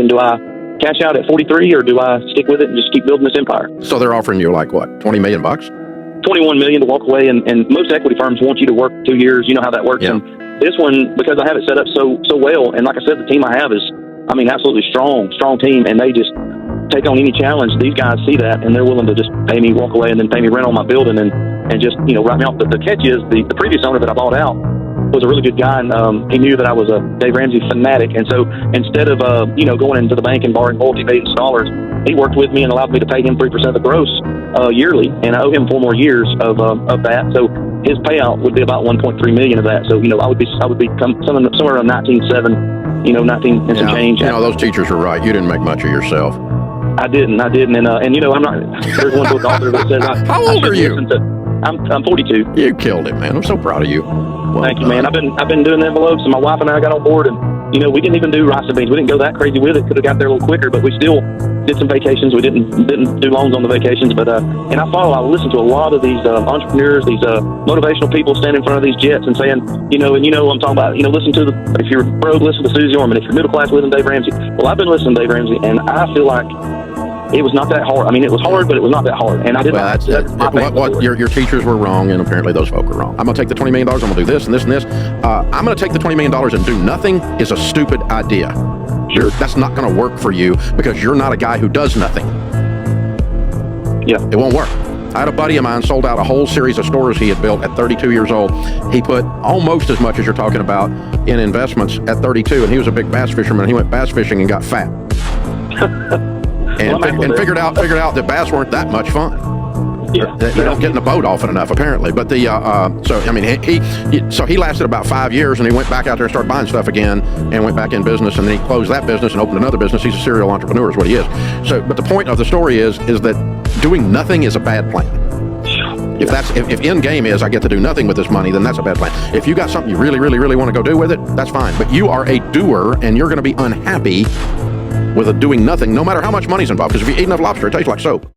do I cash out at 43 or do I stick with it and just keep building this empire? So they're offering you like what, $20 million? 21 million to walk away, and most equity firms want you to work 2 years. You know how that works. Yeah. And this one, because I have it set up so well, and like I said, the team I have is, I mean, absolutely strong team, and they just take on any challenge. These guys see that, and they're willing to just pay me, walk away, and then pay me rent on my building, and just, you know, write me off. But the catch is the previous owner that I bought out was a really good guy, and he knew that I was a Dave Ramsey fanatic, and so instead of you know, going into the bank and borrowing multi-millions of dollars, he worked with me and allowed me to pay him 3% of the gross yearly, and I owe him 4 more years of that. So his payout would be about 1.3 million of that. So, you know, I would become somewhere around 19.7, you know, 19 and some change. You know, those teachers are right. You didn't make much of yourself. I didn't, and you know, I'm not. There's one book author that says, How old are you? I'm 42. You killed it, man. I'm so proud of you. Well, thank you, man. I've been doing envelopes, and my wife and I got on board, and you know, we didn't even do rice and beans. We didn't go that crazy with it. Could have got there a little quicker, but we still did some vacations. We didn't do loans on the vacations, but and I listen to a lot of these entrepreneurs, these motivational people standing in front of these jets and saying, you know, I'm talking about, you know, listen to if you're broke, listen to Susie Orman. If you're middle class, listen to Dave Ramsey. Well, I've been listening to Dave Ramsey, and I feel like it was not that hard. I mean, it was hard, but it was not that hard. And I didn't. Well, your teachers were wrong, and apparently those folk were wrong. I'm going to take the $20 million. I'm going to do this and this and this. I'm going to take the $20 million and do nothing is a stupid idea. Sure. That's not going to work for you because you're not a guy who does nothing. Yeah. It won't work. I had a buddy of mine sold out a whole series of stores he had built at 32 years old. He put almost as much as you're talking about in investments at 32, and he was a big bass fisherman. He went bass fishing and got fat. And figured out that bass weren't that much fun. Yeah. You don't get in the boat often enough, apparently. But so I mean, he lasted about 5 years, and he went back out there and started buying stuff again, and went back in business, and then he closed that business and opened another business. He's a serial entrepreneur, is what he is. So, but the point of the story is that doing nothing is a bad plan. If end game is I get to do nothing with this money, then that's a bad plan. If you got something you really, really, really want to go do with it, that's fine. But you are a doer, and you're going to be unhappy with a doing nothing, no matter how much money's involved. Because if you eat enough lobster, it tastes like soap.